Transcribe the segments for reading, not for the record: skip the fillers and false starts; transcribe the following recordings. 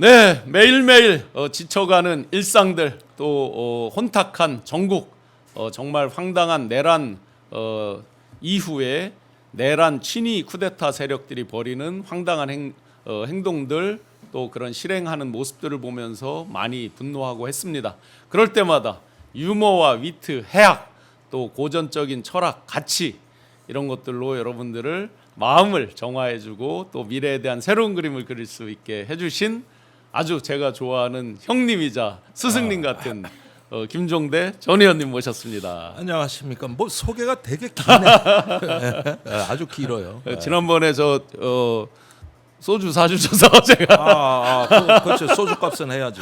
네, 매일매일 지쳐가는 일상들 또 혼탁한 전국 정말 황당한 내란 이후에 내란 친위 쿠데타 세력들이 벌이는 황당한 행동들 또 그런 실행하는 모습들을 보면서 많이 분노하고 했습니다. 그럴 때마다 유머와 위트, 해학 또 고전적인 철학, 가치 이런 것들로 여러분들을 마음을 정화해주고 또 미래에 대한 새로운 그림을 그릴 수 있게 해주신 아주 제가 좋아하는 형님이자 스승님 같은 김종대 전 의원님 모셨습니다. 안녕하십니까. 뭐 소개가 되게 기네. 아주 길어요. 지난번에 저 소주 사주셔서 제가 그렇죠. 소주값은 해야지.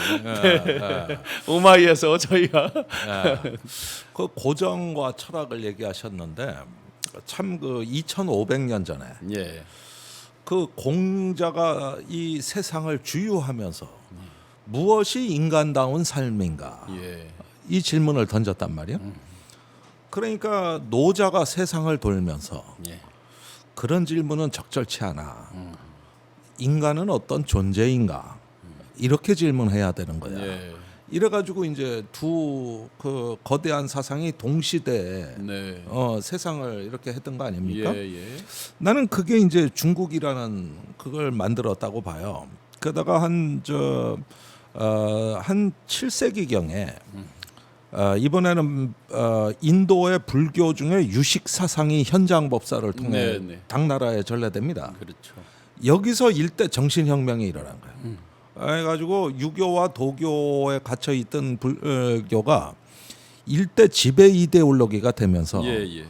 오마이에서 저희가 그 고정과 철학을 얘기하셨는데 참 그 2,500년 전에 예. 그 공자가 이 세상을 주유하면서 무엇이 인간다운 삶인가 예. 이 질문을 던졌단 말이에요. 그러니까 노자가 세상을 돌면서 예. 그런 질문은 적절치 않아. 인간은 어떤 존재인가? 이렇게 질문해야 되는 거야. 예. 이래가지고 이제 두 그 거대한 사상이 동시대에 네. 세상을 이렇게 했던 거 아닙니까? 예, 예. 나는 그게 이제 중국이라는 그걸 만들었다고 봐요. 그러다가 한 7세기 경에 이번에는 인도의 불교 중에 유식 사상이 현장 법사를 통해 네. 당나라에 전래됩니다. 그렇죠. 여기서 일대 정신혁명이 일어난 거예요. 그래가지고 유교와 도교에 갇혀 있던 불교가 일대 지배 이데올로기가 되면서 예.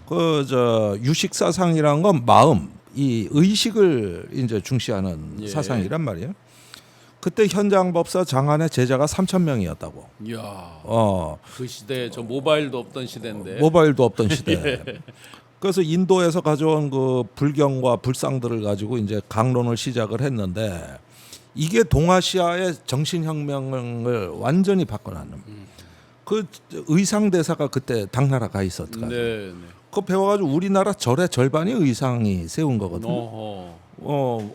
그 유식 사상이란 건 마음, 이 의식을 이제 중시하는 예. 사상이란 말이에요. 그때 현장 법사 장안의 제자가 3,000명이었다고. 이야. 그 시대에 저 모바일도 없던 시대인데. 모바일도 없던 시대. 그래서 인도에서 가져온 그 불경과 불상들을 가지고 이제 강론을 시작을 했는데 이게 동아시아의 정신혁명을 완전히 바꿔놨는. 그 의상 대사가 그때 당나라 가 있었거든요. 네. 그거 배워가지고 우리나라 절의 절반이 의상이 세운 거거든요.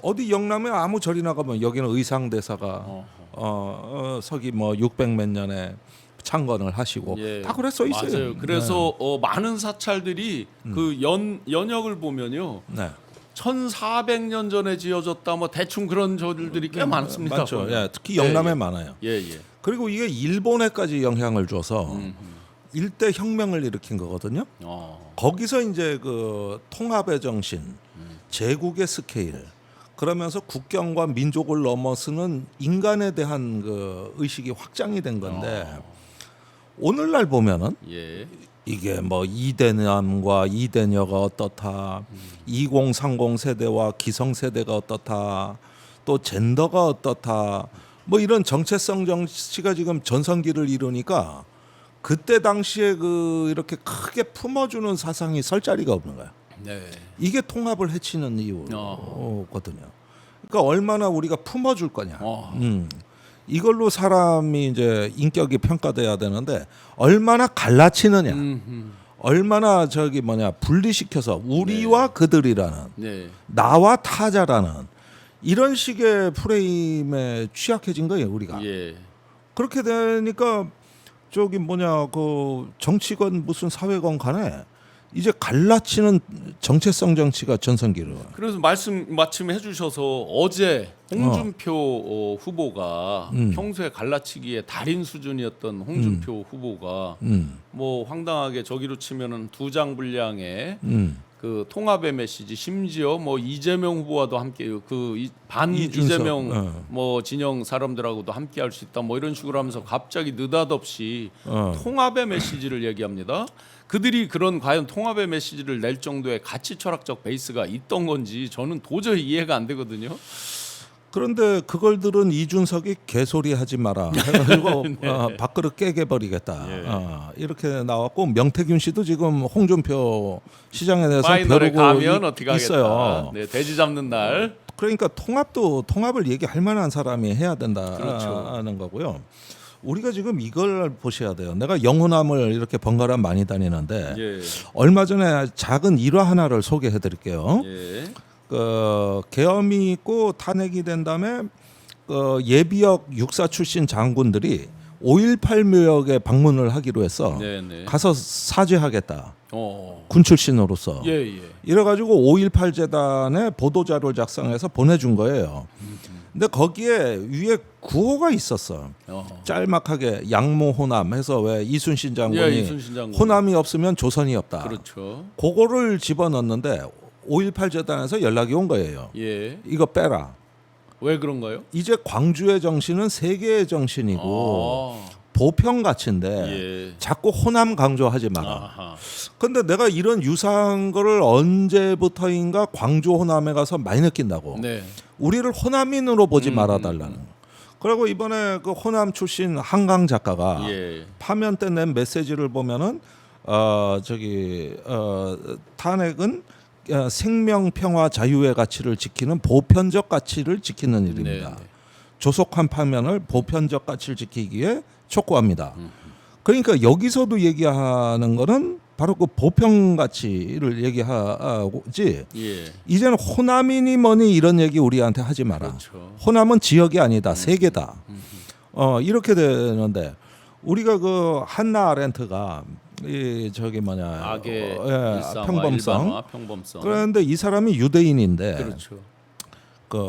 어디 영남에 아무 절이 나가면 여기는 의상 대사가 서기 뭐 600몇 년에 창건을 하시고 예. 다 그래 써 있어요. 맞아요. 그래서 많은 사찰들이 그 연역을 보면요. 네. 1400년 전에 지어졌다 뭐 대충 그런 절들이 꽤 많습니다. 맞죠. 예, 특히 영남에 많아요. 예. 그리고 이게 일본에까지 영향을 줘서 일대 혁명을 일으킨 거거든요. 거기서 이제 그 통합의 정신, 제국의 스케일, 그러면서 국경과 민족을 넘어서는 인간에 대한 그 의식이 확장이 된 건데 오늘날 보면은 예. 이게 뭐 이대남과 이대녀가 어떻다, 2030 세대와 기성 세대가 어떻다, 또 젠더가 어떻다, 뭐 이런 정체성 정치가 지금 전성기를 이루니까 그때 당시에 그 이렇게 크게 품어주는 사상이 설 자리가 없는 거야. 네. 이게 통합을 해치는 이유거든요. 그러니까 얼마나 우리가 품어줄 거냐. 이걸로 사람이 이제 인격이 평가돼야 되는데 얼마나 갈라치느냐. 얼마나 분리시켜서 우리와 그들이라는 네. 나와 타자라는 이런 식의 프레임에 취약해진 거예요, 우리가. 예. 그렇게 되니까 그 정치건 무슨 사회건 간에 이제 갈라치는 정체성 정치가 전성기로. 그래서 마침 해주셔서 어제 홍준표 후보가 평소에 갈라치기에 달인 수준이었던 홍준표 후보가 뭐 황당하게 저기로 치면은 2장 분량의 그 통합의 메시지, 심지어 뭐 이재명 후보와도 함께 그 반 이재명 뭐 진영 사람들하고도 함께 할 수 있다 뭐 이런 식으로 하면서 갑자기 느닷없이 통합의 메시지를 얘기합니다. 그들이 그런 과연 통합의 메시지를 낼 정도의 가치 철학적 베이스가 있던 건지 저는 도저히 이해가 안 되거든요. 그런데 그걸 들은 이준석이 개소리 하지 마라 해가지고 밥그릇 깨게 버리겠다. 이렇게 나왔고 명태균 씨도 지금 홍준표 시장에 대해서 파이널에 가면 벼르고 어떻게 하겠다. 있어요. 네, 돼지 잡는 날. 그러니까 통합을 얘기할 만한 사람이 해야 된다는 그렇죠. 거고요. 우리가 지금 이걸 보셔야 돼요. 내가 영호남을 이렇게 번갈아 많이 다니는데 예. 얼마 전에 작은 일화 하나를 소개해드릴게요. 예. 그 계엄이 있고 탄핵이 된 다음에 예비역 육사 출신 장군들이 5.18 묘역에 방문을 하기로 했어. 네네. 가서 사죄하겠다. 어. 군 출신으로서. 예. 이래가지고 5.18 재단에 보도자료를 작성해서 보내준 거예요. 근데 거기에 위에 구호가 있었어. 짤막하게 양모 호남 해서 왜 이순신 장군이 예, 이순신 장군. 호남이 없으면 조선이 없다. 그렇죠. 그거를 집어넣었는데 5.18 재단에서 연락이 온 거예요. 예. 이거 빼라. 왜 그런가요? 이제 광주의 정신은 세계의 정신이고 보편 가치인데 예. 자꾸 호남 강조하지 마라. 아하. 근데 내가 이런 유사한 거를 언제부터인가 광주 호남에 가서 많이 느낀다고. 네. 우리를 호남인으로 보지 말아달라는. 그리고 이번에 그 호남 출신 한강 작가가 예. 파면 때 낸 메시지를 보면은 탄핵은 생명, 평화, 자유의 가치를 지키는 보편적 가치를 지키는 일입니다. 네. 조속한 파면을 보편적 가치를 지키기 위해 촉구합니다. 그러니까 여기서도 얘기하는 거는 바로 그 보편 가치를 얘기하고지. 예. 이제는 호남이니 뭐니 이런 얘기 우리한테 하지 마라. 그렇죠. 호남은 지역이 아니다, 세계다. 이렇게 되는데 우리가 그 한나 아렌트가 이 저기 뭐냐 악의 일상화, 평범성. 일반화, 평범성. 그런데 이 사람이 유대인인데 그렇죠. 그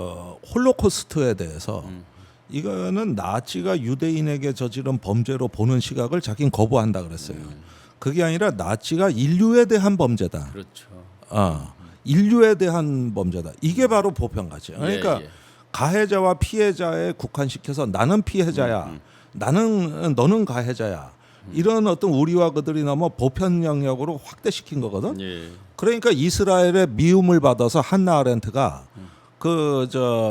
홀로코스트에 대해서 이거는 나치가 유대인에게 저지른 범죄로 보는 시각을 자기는 거부한다 그랬어요. 그게 아니라 나치가 인류에 대한 범죄다. 그렇죠. 인류에 대한 범죄다. 이게 바로 보편 가치예요. 그러니까 예. 가해자와 피해자에 국한시켜서 나는 피해자야, 너는 가해자야. 이런 어떤 우리와 그들이 너무 보편 영역으로 확대시킨 거거든. 예. 그러니까 이스라엘의 미움을 받아서 한나 아렌트가 그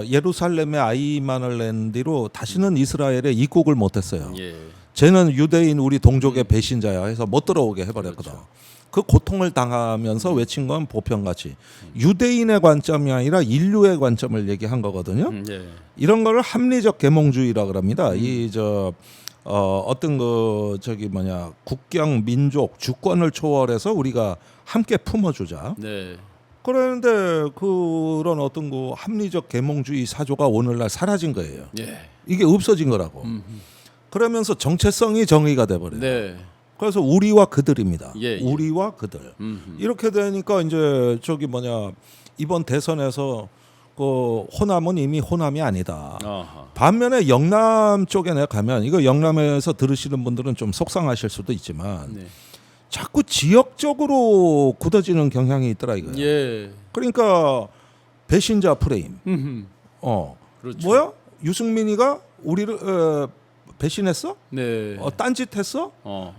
예루살렘의 아이만을 낸 뒤로 다시는 이스라엘에 입국을 못했어요. 예. 쟤는 유대인 우리 동족의 배신자야 해서 못 들어오게 해버렸거든. 그렇죠. 그 고통을 당하면서 외친 건 보편가치. 유대인의 관점이 아니라 인류의 관점을 얘기한 거거든요. 예. 이런 거를 합리적 계몽주의라 그럽니다. 어떤 그 국경, 민족, 주권을 초월해서 우리가 함께 품어주자. 네. 그런데 그런 어떤 그 합리적 계몽주의 사조가 오늘날 사라진 거예요. 예. 이게 없어진 거라고. 그러면서 정체성이 정의가 돼버려요. 네. 그래서 우리와 그들입니다. 예. 우리와 그들. 이렇게 되니까 이제 이번 대선에서 그 호남은 이미 호남이 아니다. 아하. 반면에 영남 쪽에 내가 가면 이거 영남에서 들으시는 분들은 좀 속상하실 수도 있지만 네. 자꾸 지역적으로 굳어지는 경향이 있더라 이거야. 예. 그러니까 배신자 프레임. 그렇죠. 뭐야? 유승민이가 우리를 배신했어? 네. 딴짓했어?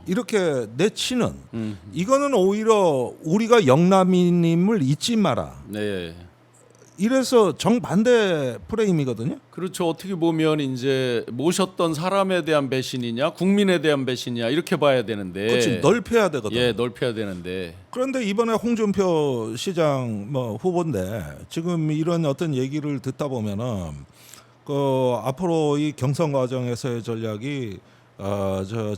이렇게 내치는 음. 이거는 오히려 우리가 영남이님을 잊지 마라. 네. 이래서 정반대 프레임이거든요. 그렇죠. 어떻게 보면 이제 모셨던 사람에 대한 배신이냐, 국민에 대한 배신이냐 이렇게 봐야 되는데. 그렇지, 넓혀야 되거든. 예, 넓혀야 되는데. 그런데 이번에 홍준표 시장 후보인데 지금 이런 어떤 얘기를 듣다 보면은 그 앞으로 이 경선 과정에서의 전략이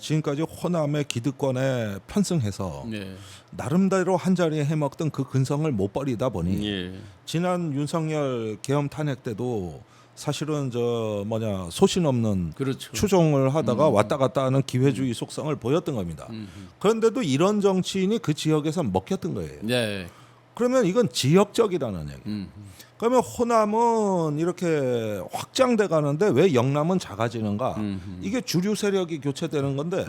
지금까지 호남의 기득권에 편승해서 네. 나름대로 한 자리에 해먹던 그 근성을 못 버리다 보니 예. 지난 윤석열 계엄 탄핵 때도 사실은 소신 없는 그렇죠. 추종을 하다가 왔다 갔다 하는 기회주의 속성을 보였던 겁니다. 그런데도 이런 정치인이 그 지역에서 먹혔던 거예요. 네. 그러면 이건 지역적이라는 얘기. 그러면 호남은 이렇게 확장돼 가는데 왜 영남은 작아지는가? 이게 주류 세력이 교체되는 건데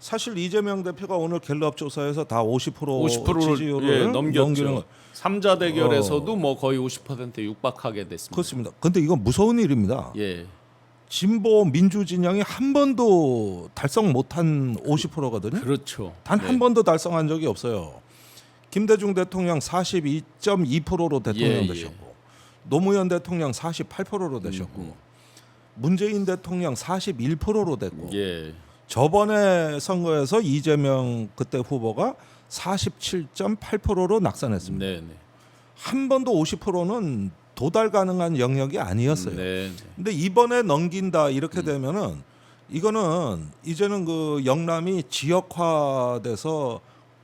사실 이재명 대표가 오늘 갤럽 조사에서 다 50% 지지율을 넘기는 거. 3자 대결에서도 뭐 거의 50%에 육박하게 됐습니다. 그렇습니다. 근데 이건 무서운 일입니다. 예. 진보 민주 진영이 한 번도 달성 못한 50%거든요. 그렇죠. 단 한 번도 달성한 적이 없어요. 김대중 대통령 42.2%로 대통령 되셨고 노무현 대통령 48%로 되셨고 문재인 대통령 41%로 됐고 예. 저번에 선거에서 이재명 그때 후보가 47.8%로 낙선했습니다. 네, 네. 한 번도 50%는 도달 가능한 영역이 아니었어요. 네. 근데 이번에 넘긴다 이렇게 되면은 이거는 이제는 그 영남이 지역화돼서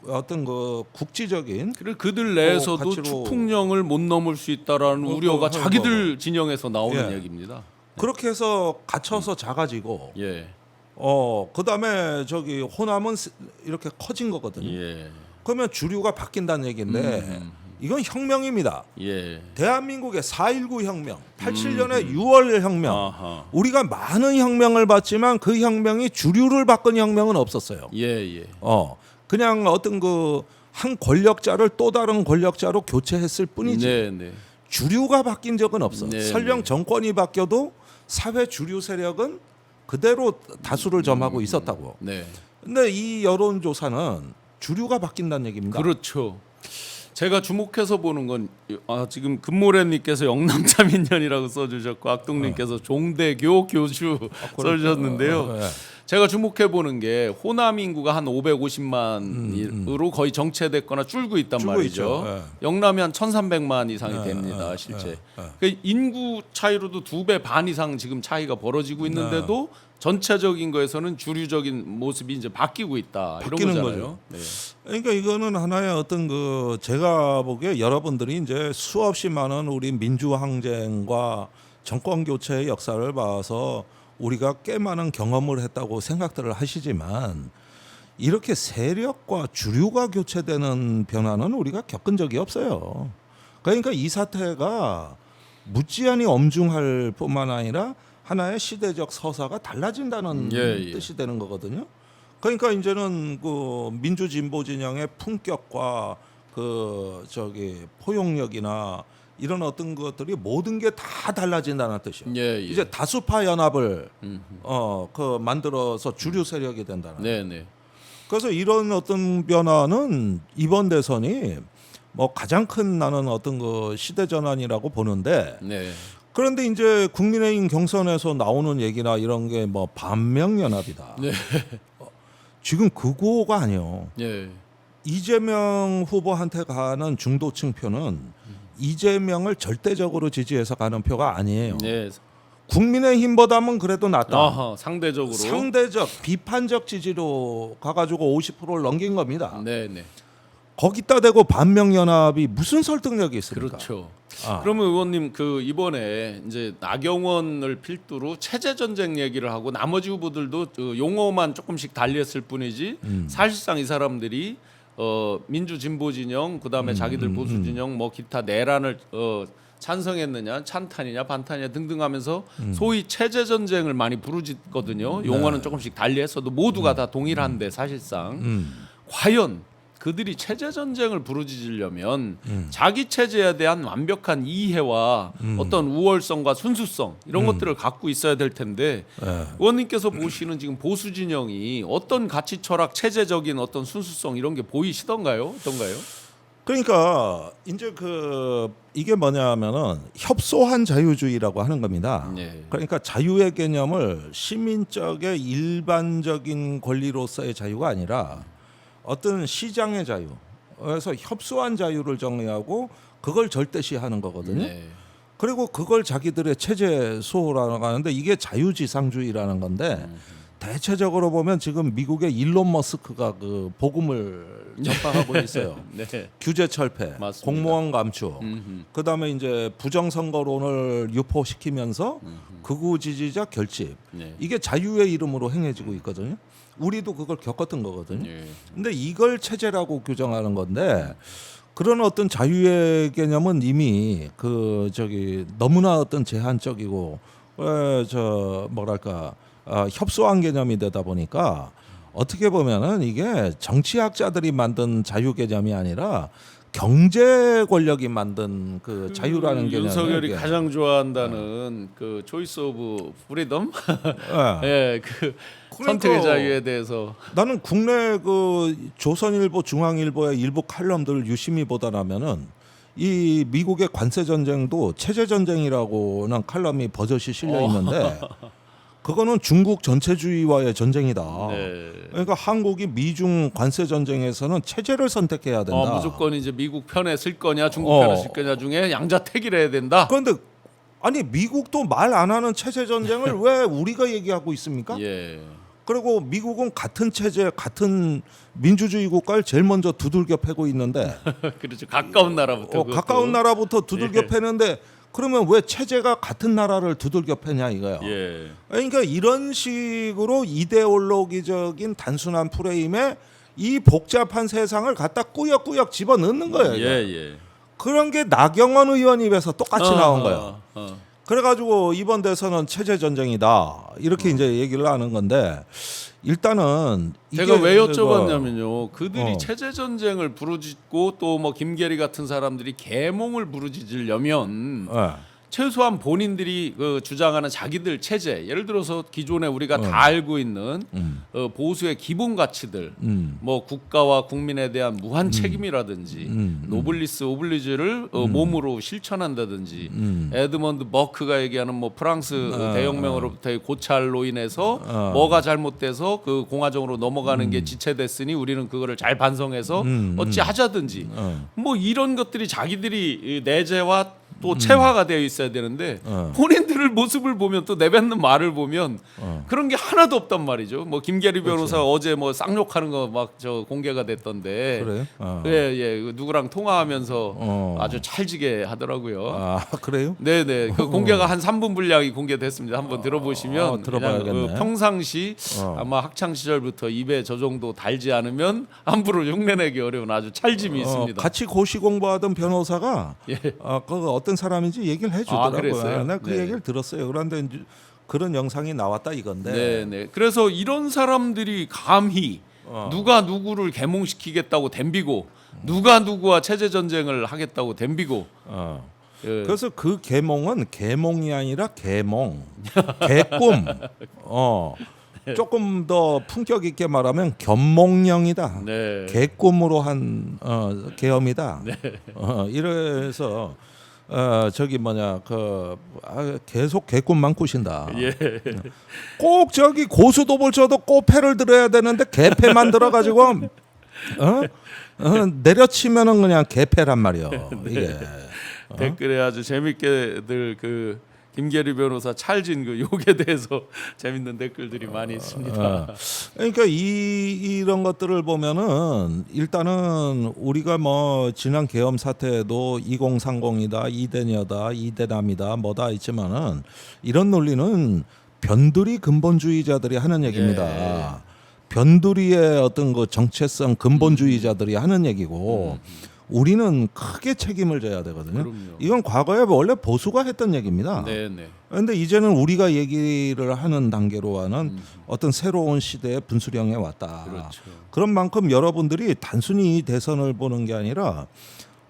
어떤 그 국지적인 그리고 그들 내에서도 가치로- 추풍령을 못 넘을 수 있다라는 우려가 자기들 진영에서 나오는 얘기입니다. 그렇게 해서 갇혀서 작아지고 예. 그다음에 저기 호남은 이렇게 커진 거거든요. 예. 그러면 주류가 바뀐다는 얘기인데 이건 혁명입니다. 예. 대한민국의 4.19 혁명, 87년의 6월 혁명. 아하. 우리가 많은 혁명을 봤지만 그 혁명이 주류를 바꾼 혁명은 없었어요. 예, 예. 그냥 어떤 그 한 권력자를 또 다른 권력자로 교체했을 뿐이지. 네, 네. 주류가 바뀐 적은 없어. 네, 설령 네. 정권이 바뀌어도 사회 주류 세력은 그대로 다수를 점하고 있었다고. 네. 근데 이 여론조사는 주류가 바뀐다는 얘기입니다. 그렇죠. 제가 주목해서 보는 건 지금 금모래님께서 영남자민련이라고 써주셨고 악동님께서 종대교 교주 써주셨는데요. 네. 제가 주목해 보는 게 호남 인구가 한 550만으로 거의 정체됐거나 줄고 있단 줄고 말이죠. 있죠. 네. 영남이 한 1,300만 이상이 됩니다. 실제. 그 인구 차이로도 2배 반 이상 지금 차이가 벌어지고 있는데도 전체적인 거에서는 주류적인 모습이 이제 바뀌고 있다. 이런 바뀌는 거잖아요. 거죠. 네. 그러니까 이거는 하나의 어떤 그 제가 보기에 여러분들이 이제 수없이 많은 우리 민주 항쟁과 정권 교체의 역사를 봐서 우리가 꽤 많은 경험을 했다고 생각들을 하시지만 이렇게 세력과 주류가 교체되는 변화는 우리가 겪은 적이 없어요. 그러니까 이 사태가 무지한히 엄중할 뿐만 아니라 하나의 시대적 서사가 달라진다는 예. 뜻이 되는 거거든요. 그러니까 이제는 그 민주 진보 진영의 품격과 그 저기 포용력이나 이런 어떤 것들이 모든 게 다 달라진다는 뜻이에요. 예, 예. 이제 다수파 연합을 그 만들어서 주류 세력이 된다는. 네, 네. 그래서 이런 어떤 변화는 이번 대선이 뭐 가장 큰 나는 어떤 그 시대 전환이라고 보는데 네. 그런데 이제 국민의힘 경선에서 나오는 얘기나 이런 게 뭐 반명연합이다. 네. 지금 그거가 아니에요. 예. 이재명 후보한테 가는 중도층 표는 이재명을 절대적으로 지지해서 가는 표가 아니에요. 네. 국민의힘보다는 그래도 낫다. 아하, 상대적으로. 상대적 비판적 지지로 가가지고 50%를 넘긴 겁니다. 네, 네. 거기다 대고 반명연합이 무슨 설득력이 있습니까? 그렇죠. 아. 그러면 의원님 그 이번에 이제 나경원을 필두로 체제 전쟁 얘기를 하고 나머지 후보들도 그 용어만 조금씩 달리했을 뿐이지 사실상 이 사람들이 민주 진보 진영 그다음에 자기들 보수 진영 뭐 기타 내란을 찬성했느냐 찬탄이냐 반탄이냐 등등하면서 소위 체제 전쟁을 많이 부르짖거든요. 용어는 조금씩 달리했어도 모두가 다 동일한데 사실상 과연 그들이 체제 전쟁을 부르짖으려면 자기 체제에 대한 완벽한 이해와 어떤 우월성과 순수성 이런 것들을 갖고 있어야 될 텐데 의원님께서 보시는 지금 보수 진영이 어떤 가치 철학 체제적인 어떤 순수성 이런 게 보이시던가요? 어떤가요? 그러니까 이제 그 이게 뭐냐면은 협소한 자유주의라고 하는 겁니다. 네. 그러니까 자유의 개념을 시민적의 일반적인 권리로서의 자유가 아니라 어떤 시장의 자유, 그래서 협소한 자유를 정의하고 그걸 절대시하는 거거든요. 네. 그리고 그걸 자기들의 체제 수호라고 하는데 이게 자유지상주의라는 건데 대체적으로 보면 지금 미국의 일론 머스크가 그 복음을 전파하고 있어요. 네. 규제 철폐, 맞습니다. 공무원 감축, 그다음에 이제 부정선거론을 유포시키면서 극우 지지자 결집. 네. 이게 자유의 이름으로 행해지고 있거든요. 우리도 그걸 겪었던 거거든요. 예. 근데 이걸 체제라고 규정하는 건데 그런 어떤 자유의 개념은 이미 그 저기 너무나 어떤 제한적이고 저 뭐랄까 협소한 개념이 되다 보니까 어떻게 보면은 이게 정치학자들이 만든 자유 개념이 아니라 경제 권력이 만든 그 자유라는 개념이 윤석열이 가장 좋아한다는 그 초이스 오브 프리덤, 예. 예, 그 선택의 자유에 대해서 나는 국내 그 조선일보, 중앙일보의 일부 칼럼들을 유심히 보다 나면은 이 미국의 관세 전쟁도 체제 전쟁이라고는 칼럼이 버젓이 실려 있는데 그거는 중국 전체주의와의 전쟁이다. 네. 그러니까 한국이 미중 관세 전쟁에서는 체제를 선택해야 된다. 무조건 이제 미국 편에 쓸 거냐 중국 편에 쓸 거냐 중에 양자택일 해야 된다. 그런데 아니 미국도 말 안 하는 체제 전쟁을 왜 우리가 얘기하고 있습니까? 예. 그리고 미국은 같은 체제, 같은 민주주의 국가를 제일 먼저 두들겨 패고 있는데 그렇죠. 가까운 나라부터. 가까운 나라부터 두들겨 패는데 그러면 왜 체제가 같은 나라를 두들겨 패냐 이거예요. 예. 그러니까 이런 식으로 이데올로기적인 단순한 프레임에 이 복잡한 세상을 갖다 꾸역꾸역 집어넣는 거예요. 이거. 예. 그런 게 나경원 의원 입에서 똑같이 나온 거예요. 어. 그래가지고 이번 대선은 체제 전쟁이다 이렇게 이제 얘기를 하는 건데 일단은 제가 이게 왜 여쭤봤냐면요. 그들이 어. 체제 전쟁을 부르짖고 또 뭐 김계리 같은 사람들이 계몽을 부르짖으려면 예. 최소한 본인들이 그 주장하는 자기들 체제, 예를 들어서 기존에 우리가 다 알고 있는 보수의 기본 가치들, 뭐 국가와 국민에 대한 무한 책임이라든지 노블리스 오블리주를 몸으로 실천한다든지 에드먼드 버크가 얘기하는 뭐 프랑스 대혁명으로부터의 고찰로 인해서 뭐가 잘못돼서 그 공화정으로 넘어가는 게 지체됐으니 우리는 그거를 잘 반성해서 어찌 하자든지 뭐 이런 것들이 자기들이 내재와 또 체화가 되어 있어야 되는데 본인들을 모습을 보면 또 내뱉는 말을 보면 그런 게 하나도 없단 말이죠. 뭐 김계리 변호사 어제 뭐 쌍욕하는 거 막 저 공개가 됐던데. 그래요? 예. 누구랑 통화하면서 아주 찰지게 하더라고요. 아 그래요? 네네. 그 공개가 한 3분 분량이 공개됐습니다. 한번 들어보시면 들어봐야겠네. 그냥 그 평상시 아마 학창 시절부터 입에 저 정도 달지 않으면 함부로 흉내내기 어려운 아주 찰짐이 있습니다. 같이 고시 공부하던 변호사가 예. 그 어떤 사람인지 얘기를 해주더라고요. 그랬어요? 내가 그 네. 얘기를 들었어요. 그런데 이제 그런 영상이 나왔다 이건데. 네네. 그래서 이런 사람들이 감히 누가 누구를 계몽시키겠다고 덤비고 누가 누구와 체제 전쟁을 하겠다고 덤비고. 예. 그래서 그 계몽은 계몽이 아니라 계몽, 계꿈. 조금 더 품격 있게 말하면 견몽령이다. 네. 계꿈으로 한 계엄이다. 이래서 저기 뭐냐 계속 개꿈만 꾸신다. 예. 꼭 저기 고수도벌쳐도 꼬패를 들어야 되는데 개패만 들어가지고 내려치면은 그냥 개패란 말이요. 이게 댓글에 아주 재밌게들 그 김계리 변호사 찰진 그 욕에 대해서 재밌는 댓글들이 많이 있습니다. 그러니까 이런 것들을 보면은 일단은 우리가 뭐 지난 계엄 사태에도 2030이다, 이대녀다, 이대남이다, 뭐다 있지만은 이런 논리는 변두리 근본주의자들이 하는 얘기입니다. 변두리의 어떤 그 정체성 근본주의자들이 하는 얘기고. 우리는 크게 책임을 져야 되거든요. 그럼요. 이건 과거에 원래 보수가 했던 얘기입니다. 네네. 그런데 이제는 우리가 얘기를 하는 단계로와는 어떤 새로운 시대의 분수령에 왔다. 그렇죠. 그런 만큼 여러분들이 단순히 이 대선을 보는 게 아니라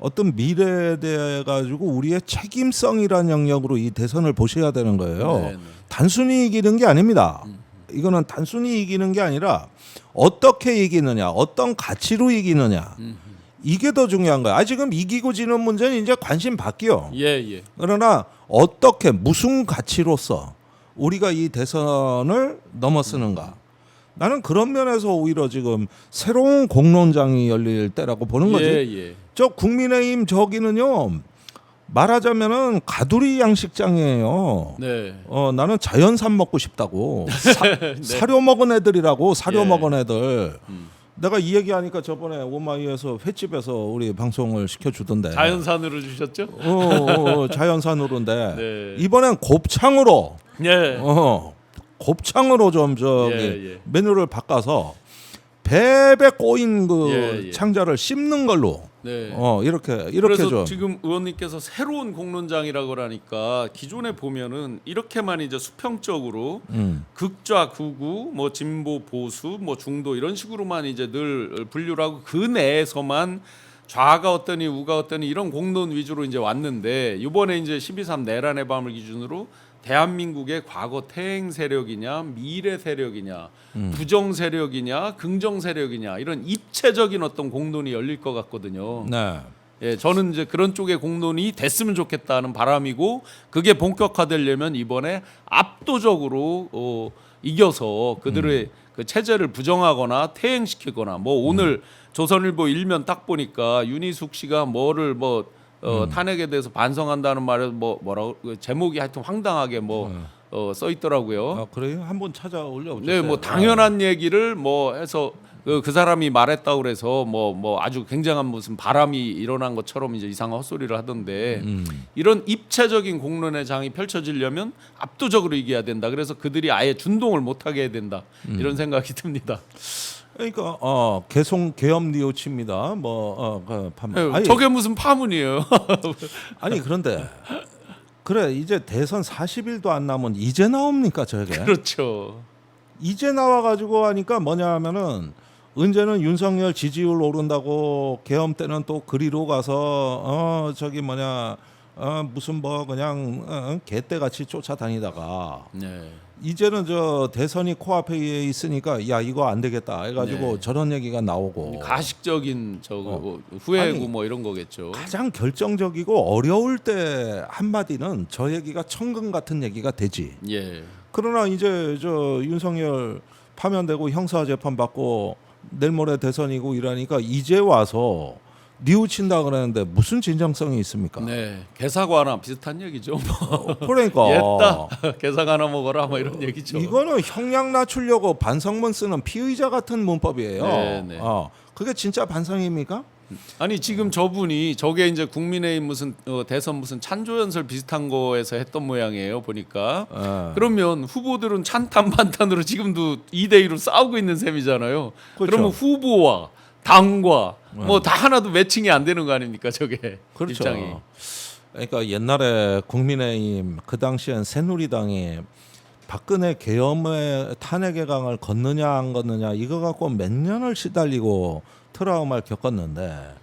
어떤 미래에 대해 가지고 우리의 책임성이라는 영역으로 이 대선을 보셔야 되는 거예요. 네네. 단순히 이기는 게 아닙니다. 이거는 단순히 이기는 게 아니라 어떻게 이기느냐, 어떤 가치로 이기느냐. 이게 더 중요한 거야. 지금 이기고 지는 문제는 이제 관심 바뀌어. 예. 그러나 어떻게 무슨 가치로서 우리가 이 대선을 넘어서는가. 나는 그런 면에서 오히려 지금 새로운 공론장이 열릴 때라고 보는 거지. 예. 저 국민의힘 저기는요. 말하자면은 가두리 양식장이에요. 네. 나는 자연산 먹고 싶다고. 사료 먹은 애들이라고. 사료 예. 먹은 애들. 내가 이 얘기하니까 저번에 오마이에서 횟집에서 우리 방송을 시켜주던데 자연산으로 주셨죠? 자연산으로인데 네. 이번엔 곱창으로 예. 곱창으로 좀 저기 예. 메뉴를 바꿔서 배배 꼬인 그 예. 창자를 씹는 걸로 네. 이렇게 그래서 좀 지금 의원님께서 새로운 공론장이라고 그러니까 기존에 보면은 이렇게만 이제 수평적으로 극좌 극우 뭐 진보 보수 뭐 중도 이런 식으로만 이제 늘 분류를 하고 그 내에서만 좌가 어떠니 우가 어떠니 이런 공론 위주로 이제 왔는데 이번에 이제 12.3 내란의 밤을 기준으로 대한민국의 과거 퇴행 세력이냐 미래 세력이냐 부정 세력이냐 긍정 세력이냐 이런 입체적인 어떤 공론이 열릴 것 같거든요. 네. 예, 저는 이제 그런 쪽의 공론이 됐으면 좋겠다는 바람이고 그게 본격화되려면 이번에 압도적으로 이겨서 그들의 그 체제를 부정하거나 퇴행시키거나 뭐 오늘 조선일보 일면 딱 보니까 윤희숙 씨가 뭐를 탄핵에 대해서 반성한다는 말에 뭐라고 제목이 하여튼 황당하게 써 있더라고요. 아, 그래요? 한번 찾아 올려보세요. 네, 뭐 당연한 얘기를 뭐 해서 그 사람이 말했다고 그래서 뭐 아주 굉장한 무슨 바람이 일어난 것처럼 이제 이상한 헛소리를 하던데 이런 입체적인 공론의 장이 펼쳐지려면 압도적으로 이겨야 된다. 그래서 그들이 아예 준동을 못하게 해야 된다. 이런 생각이 듭니다. 그러니까 계엄 니오치입니다. 네, 저게 무슨 파문이에요? 아니 그런데 그래 이제 대선 40일도 안 남은 이제 나옵니까 저게? 그렇죠. 이제 나와가지고 하니까 뭐냐하면은 언제는 윤석열 지지율 오른다고 계엄 때는 또 그리로 가서 무슨 뭐 그냥 개떼같이 쫓아다니다가 네. 이제는 저 대선이 코앞에 있으니까 야 이거 안 되겠다 해가지고 네. 저런 얘기가 나오고 가식적인 저거 후회고 아니, 뭐 이런 거겠죠. 가장 결정적이고 어려울 때 한마디는 저 얘기가 천금 같은 얘기가 되지. 예. 그러나 이제 저 윤석열 파면되고 형사 재판 받고 내일 모레 대선이고 이러니까 이제 와서 뉘우친다 그러는데 무슨 진정성이 있습니까? 네. 개사과 하나 비슷한 얘기죠. 그러니까 옛다. 개사과 하나 먹어라 뭐 이런 얘기죠. 이거는 형량 낮추려고 반성문 쓰는 피의자 같은 문법이에요. 네, 네. 그게 진짜 반성입니까? 아니 지금 저분이 저게 이제 국민의힘 무슨 대선 무슨 찬조연설 비슷한 거에서 했던 모양이에요 보니까. 그러면 후보들은 찬탄 반탄으로 지금도 2대2로 싸우고 있는 셈이잖아요. 그렇죠. 그러면 후보와 당과 뭐 다 하나도 매칭이 안 되는 거 아닙니까 저게. 그렇죠. 입장이. 그러니까 옛날에 국민의힘 그 당시엔 새누리당이 박근혜 계엄의 탄핵의 강을 걷느냐 안 걷느냐 이거 갖고 몇 년을 시달리고 트라우마를 겪었는데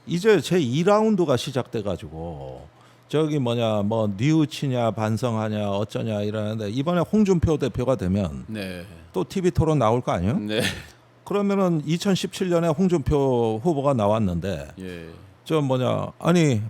이제 제 2라운드가 시작돼 가지고 저기 뭐 뉘우치냐 반성하냐 어쩌냐 이러는데 이번에 홍준표 대표가 되면 네. 또 TV 토론 나올 거 아니에요? 네. 그러면은 2017년에 홍준표 후보가 나왔는데 예. 아니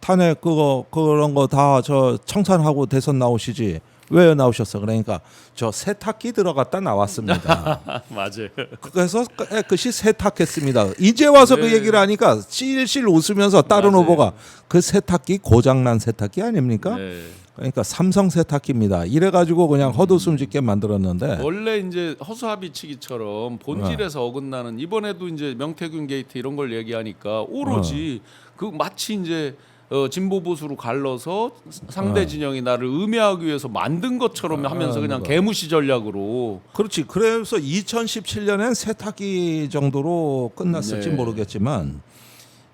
탄핵 그런 거 다 저 청산하고 대선 나오시지 왜 나오셨어? 그러니까 저 세탁기 들어갔다 나왔습니다. 맞아요. 그래서 깨끗이 세탁했습니다. 이제 와서 그 네. 얘기를 하니까 실실 웃으면서 다른 맞아요. 후보가 그 세탁기 고장난 세탁기 아닙니까? 네. 그러니까 삼성 세탁기입니다. 이래가지고 그냥 헛웃음 짓게 만들었는데 원래 이제 허수아비치기처럼 본질에서 어긋나는 이번에도 이제 명태균 게이트 이런 걸 얘기하니까 오로지 그 마치 이제 진보 보수로 갈라서 상대 진영이 나를 음해하기 위해서 만든 것처럼 하면서 그냥 개무시 전략으로. 그렇지. 그래서 2017년엔 세탁기 정도로 끝났을지 네. 모르겠지만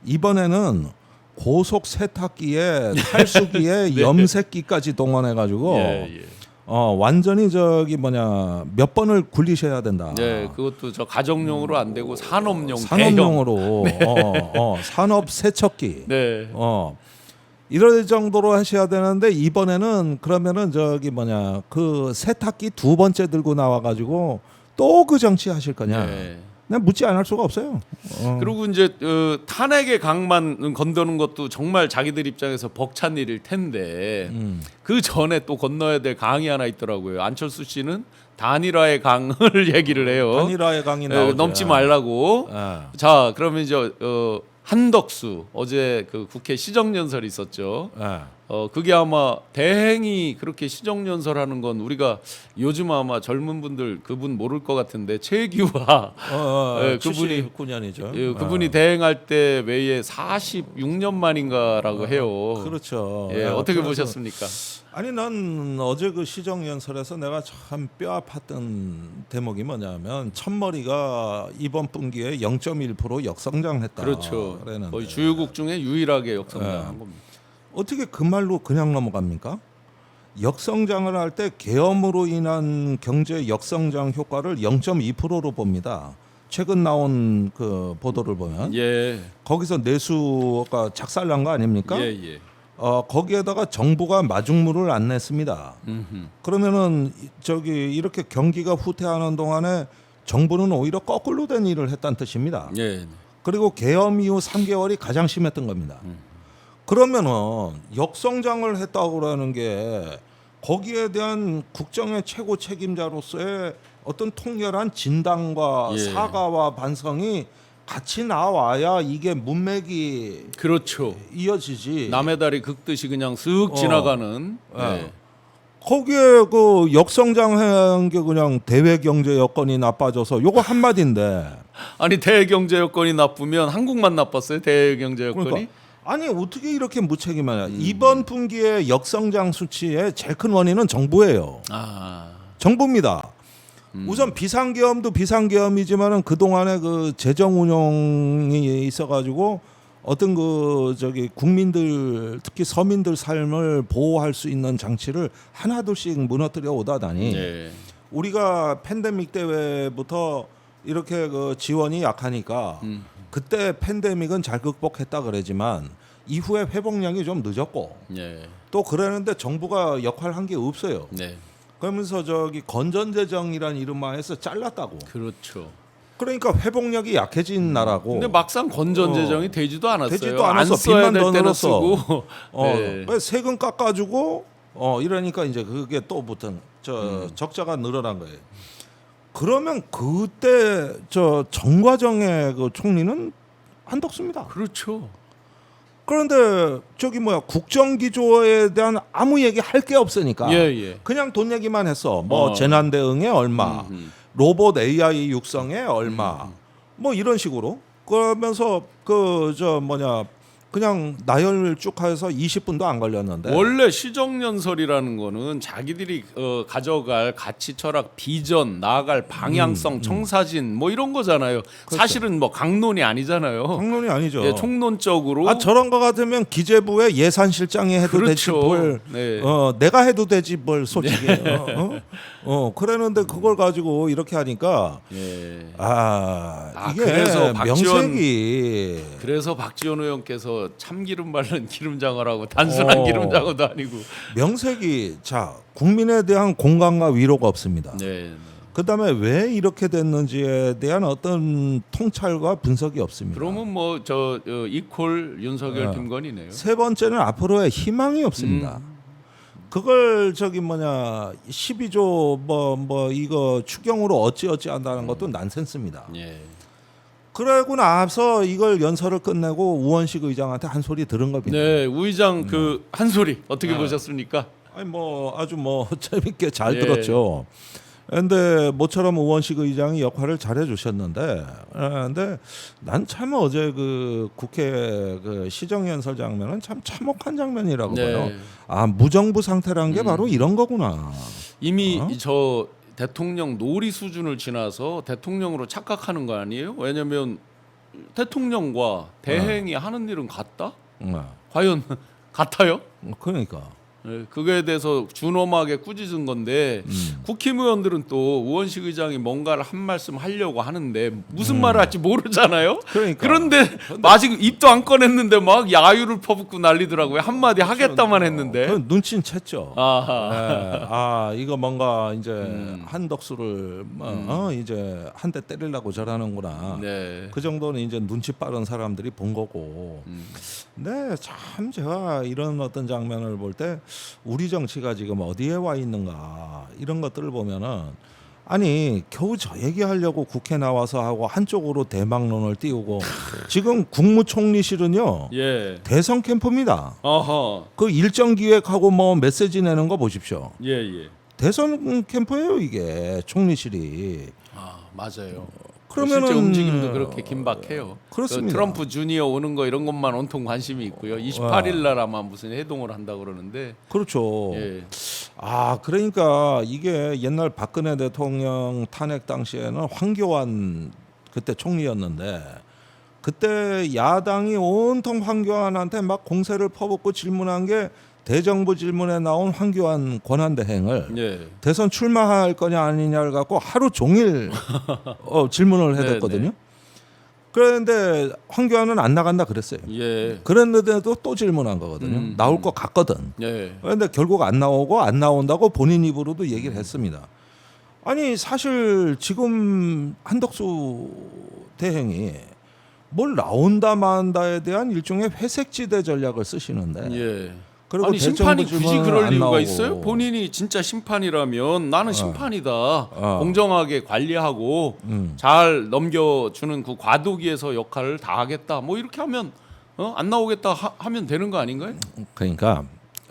이번에는 고속 세탁기에 탈수기에 염색기까지 동원해가지고 예. 완전히 몇 번을 굴리셔야 된다. 네, 그것도 저 가정용으로 안 되고 산업용 산업용으로 산업 세척기. 네. 이럴 정도로 하셔야 되는데 이번에는 그러면은 그 세탁기 두 번째 들고 나와가지고 또 그 정치 하실 거냐? 네. 난 묻지 않을 수가 없어요. 그리고 이제 탄핵의 강만 건드는 것도 정말 자기들 입장에서 벅찬 일일 텐데 그 전에 또 건너야 될 강이 하나 있더라고요. 안철수 씨는 단일화의 강을 얘기를 해요. 단일화의 강이 나오죠. 넘지 말라고. 자, 그러면 이제 한덕수 어제 그 국회 시정연설이 있었죠. 그게 아마 대행이 그렇게 시정연설하는 건 우리가 요즘 아마 젊은 분들 그분 모를 것 같은데 최기화 그분이 79년이죠. 그분이 대행할 때 외에 46년 만인가라고 해요. 그렇죠. 예, 어떻게 보셨습니까? 아니 난 어제 그 시정연설에서 내가 참 뼈 아팠던 대목이 뭐냐면 첫머리가 이번 분기에 0.1% 역성장했다. 그렇죠. 그랬는데. 거의 주요국 중에 유일하게 역성장한 겁니다. 어떻게 그 말로 그냥 넘어갑니까? 역성장을 할 때 계엄으로 인한 경제 역성장 효과를 0.2%로 봅니다. 최근 나온 그 보도를 보면 예. 거기서 내수가 작살난 거 아닙니까? 예. 거기에다가 정부가 마중물을 안 냈습니다. 그러면은 이렇게 경기가 후퇴하는 동안에 정부는 오히려 거꾸로 된 일을 했다는 뜻입니다. 예. 그리고 계엄 이후 3개월이 가장 심했던 겁니다. 그러면은 역성장을 했다고 그러는 게 거기에 대한 국정의 최고 책임자로서의 어떤 통렬한 진단과 예. 사과와 반성이 같이 나와야 이게 문맥이 그렇죠. 이어지지. 남의 다리 긁듯이 그냥 슥 지나가는. 예. 거기에 그 역성장한 게 그냥 대외 경제 여건이 나빠져서 요거 한 마디인데. 아니 대외 경제 여건이 나쁘면 한국만 나빴어요? 대외 경제 여건이? 그러니까 아니 어떻게 이렇게 무책임하냐. 이번 분기의 역성장 수치의 제일 큰 원인은 정부예요. 아, 정부입니다. 우선 비상계엄도 비상계엄이지만은 그 동안에 그 재정 운용이 있어가지고 어떤 그 저기 국민들 특히 서민들 삶을 보호할 수 있는 장치를 하나둘씩 무너뜨려 오다다니 네. 우리가 팬데믹 때부터 이렇게 그 지원이 약하니까 그때 팬데믹은 잘 극복했다 그러지만 이후에 회복량이 좀 늦었고 네. 또 그러는데 정부가 역할한 게 없어요. 네. 그러면서 저기 건전재정이란 이름하에서 잘랐다고. 그렇죠. 그러니까 회복력이 약해진 나라고. 근데 막상 건전재정이 되지도 않았어요. 되지도 않아서 안 써야 빚만 될 더 때는 늘었어. 쓰고. 네. 그래서 세금 깎아주고 이러니까 이제 그게 또 붙은 적자가 늘어난 거예요. 그러면 그때 저 정과정의 그 총리는 한덕수입니다. 그렇죠. 그런데 저기 뭐야 국정기조에 대한 아무 얘기 할 게 없으니까 예. 그냥 돈 얘기만 했어. 뭐 재난 대응에 얼마, 음. 로봇 AI 육성에 얼마, 뭐 이런 식으로 그러면서 그 저 뭐냐 그냥 나열 쭉 해서 20분도 안 걸렸는데 원래 시정연설이라는 거는 자기들이 가져갈 가치, 철학, 비전, 나아갈 방향성, 청사진 뭐 이런 거잖아요. 그렇죠. 사실은 뭐 강론이 아니잖아요. 강론이 아니죠. 예, 총론적으로. 아 저런 거 같으면 기재부의 예산실장이 해도 되지 그렇죠. 뭘 네. 내가 해도 되지 뭘 솔직히 그랬는데 그걸 가지고 이렇게 하니까 예. 이게 그래서 명색이 그래서 박지원 의원께서 참기름 바른 기름장어라고 단순한 기름장어도 아니고. 명색이 자 국민에 대한 공감과 위로가 없습니다. 네. 그다음에 왜 이렇게 됐는지에 대한 어떤 통찰과 분석이 없습니다. 그러면 뭐 저 이퀄 윤석열 김건희네요. 세 번째는 앞으로의 희망이 없습니다. 그걸 저기 뭐냐 12조 뭐 이거 추경으로 어찌 한다는 것도 난센스입니다. 예. 그러고 나서 이걸 연설을 끝내고 우원식 의장한테 한 소리 들은 겁니다. 네, 우 의장 그 한 소리 어떻게 보셨습니까? 아니 뭐 아주 뭐 재밌게 잘 예. 들었죠. 근데 모처럼 우원식 의장이 역할을 잘해 주셨는데, 근데 난 참 어제 그 국회 그 시정연설 장면은 참 참혹한 장면이라고 네. 봐요. 아 무정부 상태란 게 바로 이런 거구나. 이미 저 대통령 놀이 수준을 지나서 대통령으로 착각하는 거 아니에요? 왜냐면 대통령과 대행이 하는 일은 같다? 과연 같아요? 그러니까. 네, 그거에 대해서 준엄하게 꾸짖은 건데 국힘의원들은 또 우원식 의장이 뭔가를 한 말씀 하려고 하는데 무슨 말을 할지 모르잖아요. 그러니까. 그런데 아직 입도 안 꺼냈는데 막 야유를 퍼붓고 난리더라고요. 한마디 하겠다만 했는데. 그 눈치는 챘죠. 아하. 이거 뭔가 이제 한덕수를 이제 한 대 때리려고 저러는구나. 네. 그 정도는 이제 눈치 빠른 사람들이 본 거고. 네, 참 제가 이런 어떤 장면을 볼 때 우리 정치가 지금 어디에 와 있는가 이런 것들을 보면은 아니 겨우 저 얘기하려고 국회 나와서 하고 한쪽으로 대망론을 띄우고 지금 국무총리실은요 예. 대선 캠프입니다. 어허. 그 일정 기획하고 뭐 메시지 내는 거 보십시오. 예. 대선 캠프예요 이게 총리실이. 아, 맞아요. 그러면은 실제 움직임도 그렇게 긴박해요. 그렇습니다. 그 트럼프 주니어 오는 거 이런 것만 온통 관심이 있고요. 28일 날 아마 무슨 해동을 한다 그러는데. 그렇죠. 예. 그러니까 이게 옛날 박근혜 대통령 탄핵 당시에는 황교안 그때 총리였는데 그때 야당이 온통 황교안한테 막 공세를 퍼붓고 질문한 게 대정부 질문에 나온 황교안 권한대행을 예. 대선 출마할 거냐 아니냐를 갖고 하루 종일 질문을 해댔거든요. 그런데 황교안은 안 나간다 그랬어요. 예. 그랬는데도 또 질문한 거거든요. 나올 것 같거든. 예. 그런데 결국 안 나오고 안 나온다고 본인 입으로도 얘기를 했습니다. 아니 사실 지금 한덕수 대행이 뭘 나온다 만다에 대한 일종의 회색지대 전략을 쓰시는데 예. 그리고 아니 심판이 대정부 굳이 질문은 그럴 안 이유가 나오고. 있어요? 본인이 진짜 심판이라면 나는 심판이다. 공정하게 관리하고 잘 넘겨주는 그 과도기에서 역할을 다 하겠다. 뭐 이렇게 하면 안 나오겠다 하면 되는 거 아닌가요? 그러니까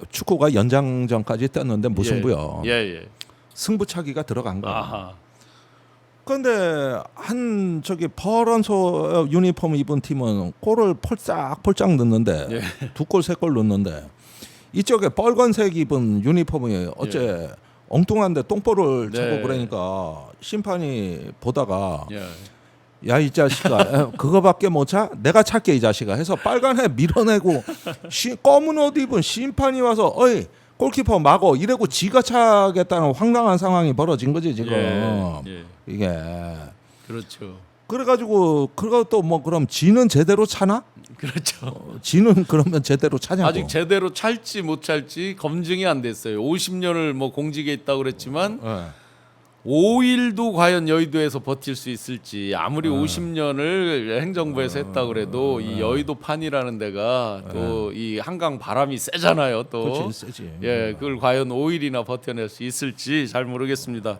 축구가 연장전까지 뛰었는데 무승부요. 예. 승부차기가 들어간 거야. 아하. 그런데 한 저기 파란 유니폼 입은 팀은 골을 폴짝폴짝 넣는데 예. 2골 3골 넣는데 이쪽에 빨간색 입은 유니폼이 어째 엉뚱한데 똥볼을 네. 차고 그러니까 심판이 보다가 예. 야 이 자식아 그거밖에 못 차? 내가 찰게 이 자식아 해서 빨간에 밀어내고 검은 옷 입은 심판이 와서 어이 골키퍼 막어 이래고 지가 차겠다는 황당한 상황이 벌어진 거지 지금. 예. 이게 그렇죠. 그래가지고 그것도 뭐 그럼 지는 제대로 차나? 그렇죠. 지는 그러면 제대로 차냐고. 아직 제대로 찰지 못 찰지 검증이 안 됐어요. 50년을 뭐 공직에 있다고 그랬지만 예. 5일도 과연 여의도에서 버틸 수 있을지 아무리 50년을 행정부에서 했다 그래도 이 여의도 판이라는 데가 또 이 한강 바람이 세잖아요. 또 그렇지 세지. 예, 그걸 과연 5일이나 버텨낼 수 있을지 잘 모르겠습니다.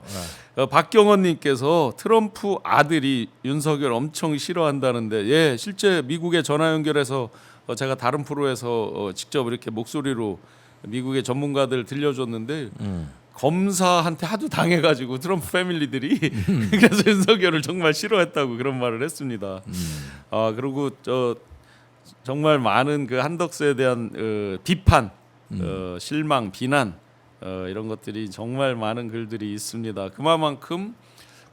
박경원님께서 트럼프 아들이 윤석열 엄청 싫어한다는데, 예, 실제 미국에 전화 연결해서 제가 다른 프로에서 직접 이렇게 목소리로 미국의 전문가들 들려줬는데. 검사한테 하도 당해가지고 트럼프 패밀리들이 그래서 윤석열을 정말 싫어했다고 그런 말을 했습니다. 아 그리고 정말 많은 그 한덕수에 대한 비판, 실망, 비난 이런 것들이 정말 많은 글들이 있습니다. 그만큼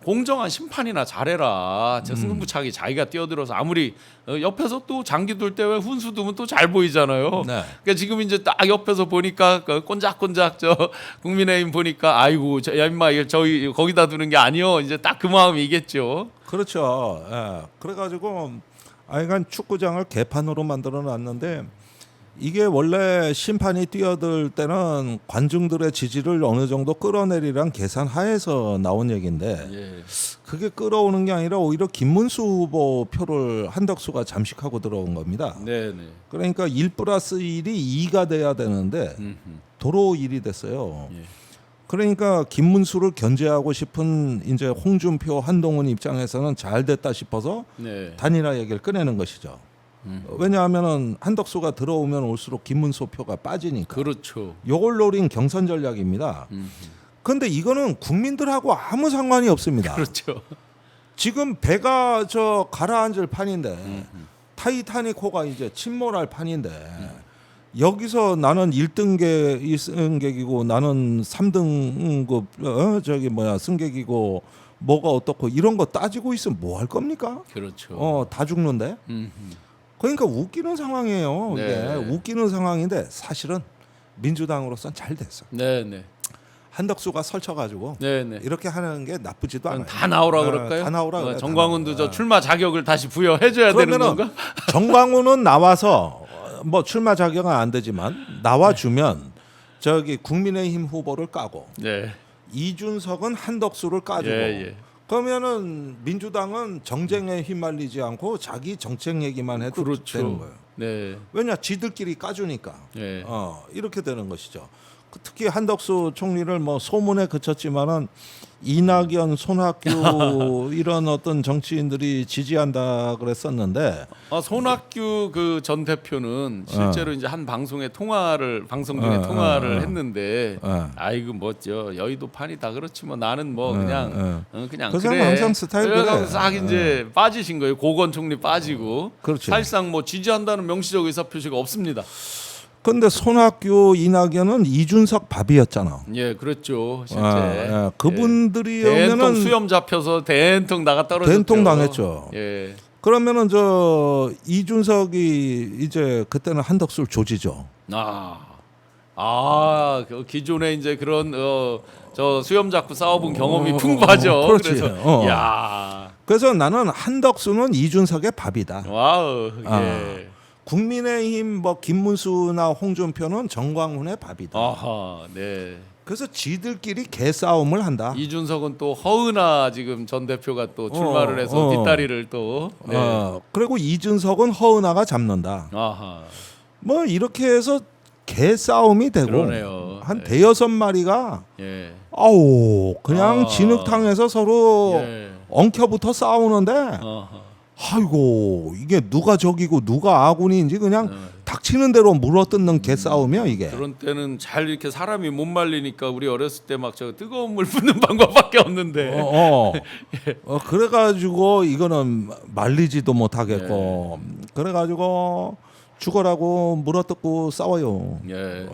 공정한 심판이나 잘해라. 승부차기 자기가 뛰어들어서 아무리 옆에서 또 장기 둘 때 왜 훈수 두면 또 잘 보이잖아요. 네. 그러니까 지금 이제 딱 옆에서 보니까 꼰작꼰작 국민의힘 보니까 아이고 야 임마 이거 저희 거기다 두는 게 아니요. 이제 딱 그 마음이겠죠. 그렇죠. 예. 그래가지고 아이간 축구장을 개판으로 만들어 놨는데 이게 원래 심판이 뛰어들 때는 관중들의 지지를 어느 정도 끌어내리란 계산 하에서 나온 얘기인데 예. 그게 끌어오는 게 아니라 오히려 김문수 후보 표를 한덕수가 잠식하고 들어온 겁니다. 네네. 그러니까 1+1이 2가 돼야 되는데 도로 1이 됐어요. 예. 그러니까 김문수를 견제하고 싶은 이제 홍준표, 한동훈 입장에서는 잘 됐다 싶어서 네. 단일화 얘기를 꺼내는 것이죠. 왜냐하면은 한덕수가 들어오면 올수록 김문수 표가 빠지니까. 그렇죠. 요걸 노린 경선 전략입니다. 그런데 이거는 국민들하고 아무 상관이 없습니다. 그렇죠. 지금 배가 가라앉을 판인데 타이타닉호가 이제 침몰할 판인데 여기서 나는 1등객이고 나는 3등급 승객이고 뭐가 어떻고 이런 거 따지고 있으면 뭐 할 겁니까? 그렇죠. 다 죽는데. 그러니까 웃기는 상황이에요. 네. 이게 웃기는 상황인데 사실은 민주당으로선 잘 됐어. 네네. 한덕수가 설쳐가지고 네네. 이렇게 하는 게 나쁘지도 않아요. 다 나오라 그럴까요? 다 나오라 그래. 정광훈도 저 출마 자격을 다시 부여해줘야 되는 건가? 정광훈은 나와서 뭐 출마 자격은 안 되지만 나와주면 저기 국민의힘 후보를 까고 네. 이준석은 한덕수를 까주고 예. 그러면은 민주당은 정쟁에 휘말리지 않고 자기 정책 얘기만 해도 그렇죠. 되는 거예요. 네. 왜냐 지들끼리 까주니까 예. 이렇게 되는 것이죠. 특히 한덕수 총리를 뭐 소문에 그쳤지만은 이낙연, 손학규 이런 어떤 정치인들이 지지한다 그랬었는데 손학규 그 전 대표는 실제로 이제 한 방송 중에 통화를 했는데 아이고 뭐죠 여의도 판이 다 그렇지 뭐 나는 뭐 그냥 그냥 그 그래 사람 항상 스타일 그래. 싹 이제 빠지신 거예요. 고건 총리 빠지고 그렇죠. 사실상 뭐 지지한다는 명시적 의사 표시가 없습니다. 근데 손학규, 이낙연은 이준석 밥이었잖아. 예, 그렇죠. 실제 그분들이면은 대통령 수염 잡혀서 대통령 나가 떨어졌죠. 대통령 당했죠. 예. 그러면은 이준석이 이제 그때는 한덕수를 조지죠. 그 기존에 이제 그런 저 수염 잡고 싸워본 경험이 풍부하죠. 그렇지. 그래서 야. 그래서 나는 한덕수는 이준석의 밥이다. 와우. 예. 국민의힘 뭐 김문수나 홍준표는 정광훈의 밥이다. 아하. 네. 그래서 지들끼리 개싸움을 한다. 이준석은 또 허은하 지금 전 대표가 또 출마를 해서 뒷다리를 또. 네. 그리고 이준석은 허은하가 잡는다. 아하. 뭐 이렇게 해서 개싸움이 되고 그러네요. 한 대여섯 마리가 예. 아우 그냥 진흙탕에서 서로 예. 엉켜붙어 싸우는데 아하. 아이고 이게 누가 적이고 누가 아군인지 그냥 다 닥치는 대로 물어뜯는 개 싸움이야 이게. 그런 때는 잘 이렇게 사람이 못 말리니까 우리 어렸을 때 막 저 뜨거운 물 붓는 방법밖에 없는데. 그래가지고 이거는 말리지도 못하겠고 그래가지고 죽어라고 물어뜯고 싸워요. 예.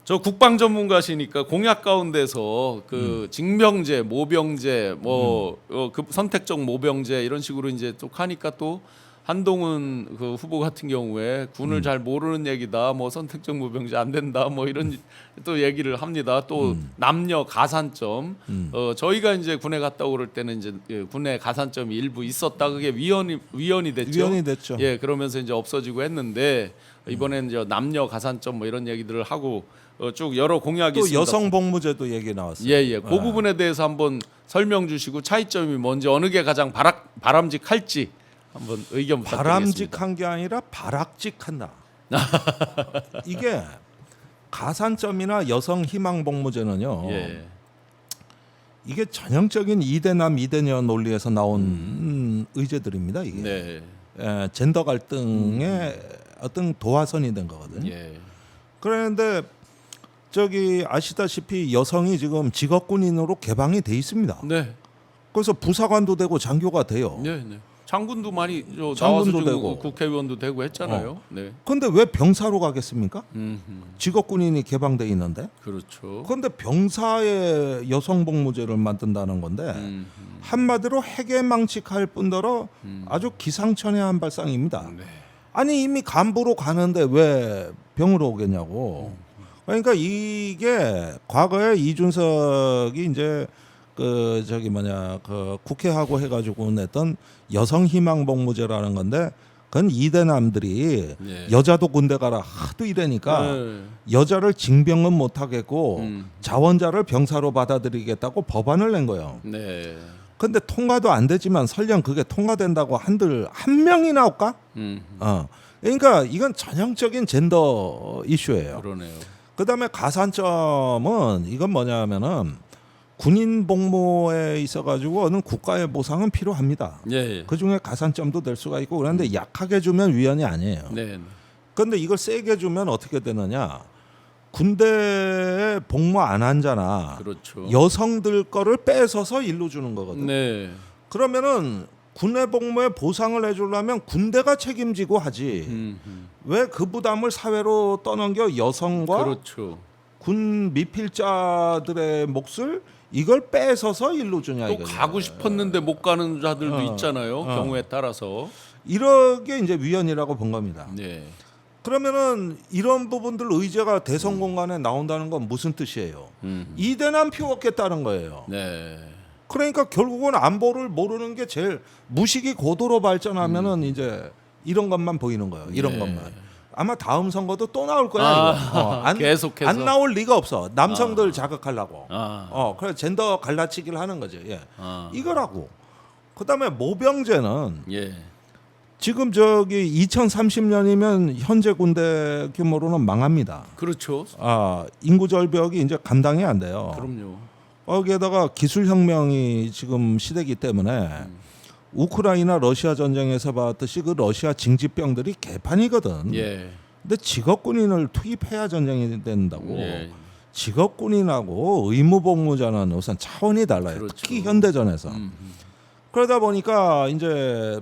저 국방 전문가시니까 공약 가운데서 그 징병제, 모병제, 그 선택적 모병제 이런 식으로 이제 또 하니까 또 한동훈 그 후보 같은 경우에 군을 잘 모르는 얘기다, 뭐 선택적 모병제 안 된다, 뭐 이런 또 얘기를 합니다. 또 남녀 가산점, 저희가 이제 군에 갔다 오를 때는 이제 군에 가산점이 일부 있었다. 그게 위헌이 됐죠. 위헌이 됐죠. 예, 그러면서 이제 없어지고 했는데 이번에는 이제 남녀 가산점 뭐 이런 얘기들을 하고 쭉 여러 공약이 또 있습니다. 여성 복무제도 얘기 나왔어요. 예. 그 부분에 대해서 한번 설명 주시고 차이점이 뭔지 어느 게 가장 바람직할지 한번 의견 부탁드리겠습니다. 바람직한 게 아니라 바락직한다. 이게 가산점이나 여성 희망 복무제는요. 예. 이게 전형적인 이대남 이대녀 논리에서 나온 의제들입니다. 이게 네. 젠더 갈등의 어떤 도화선이 된 거거든요. 예. 그런데 저기 아시다시피 여성이 지금 직업군인으로 개방이 돼 있습니다. 네. 그래서 부사관도 되고 장교가 돼요. 네. 장군도 많이 나와서 장군도 지금 되고. 국회의원도 되고 했잖아요. 네. 그런데 왜 병사로 가겠습니까? 직업군인이 개방돼 있는데. 그렇죠. 그런데 병사의 여성 복무제를 만든다는 건데 한마디로 해괴망측할 뿐더러 아주 기상천외한 발상입니다. 네. 아니 이미 간부로 가는데 왜 병으로 오겠냐고. 그러니까 이게 과거에 이준석이 이제 그 국회하고 해가지고 냈던 여성희망 복무제라는 건데 그건 이대남들이 여자도 군대 가라 하도 이래니까 여자를 징병은 못 하겠고 자원자를 병사로 받아들이겠다고 법안을 낸 거예요. 네. 근데 통과도 안 되지만 설령 그게 통과된다고 한들 한 명이 나올까? 그러니까 이건 전형적인 젠더 이슈예요. 그러네요. 그다음에 가산점은 이건 뭐냐면은 군인 복무에 있어가지고는 국가의 보상은 필요합니다. 예. 그 중에 가산점도 될 수가 있고 그런데 약하게 주면 위헌이 아니에요. 네. 그런데 이걸 세게 주면 어떻게 되느냐? 군대에 복무 안 한잖아. 그렇죠. 여성들 거를 뺏어서 일로 주는 거거든. 네. 그러면은 군내 복무에 보상을 해주려면 군대가 책임지고 하지. 왜 그 부담을 사회로 떠넘겨 여성과 그렇죠. 군 미필자들의 몫을 이걸 뺏어서 일로 주냐 또 이거죠. 가고 싶었는데 못 가는 자들도 있잖아요. 경우에 따라서. 이러게 이제 위헌이라고 본 겁니다. 네. 그러면은 이런 부분들 의제가 대선 공간에 나온다는 건 무슨 뜻이에요? 이대남 피웠겠다는 거예요. 네. 그러니까 결국은 안보를 모르는 게 제일 무식이 고도로 발전하면은 이제 이런 것만 보이는 거예요. 이런 것만. 아마 다음 선거도 또 나올 거야. 이거. 계속해서 안 나올 리가 없어. 남성들 자극하려고. 아. 그래 젠더 갈라치기를 하는 거죠. 예. 아. 이거라고. 그다음에 모병제는 예. 지금 저기 2030년이면 현재 군대 규모로는 망합니다. 그렇죠. 인구 절벽이 이제 감당이 안 돼요. 그럼요. 거기에다가 기술 혁명이 지금 시대이기 때문에 우크라이나 러시아 전쟁에서 봤듯이 그 러시아 징집병들이 개판이거든. 예. 근데 직업군인을 투입해야 전쟁이 된다고. 예. 직업군인하고 의무복무자는 우선 차원이 달라요. 그렇죠. 특히 현대전에서. 그러다 보니까 이제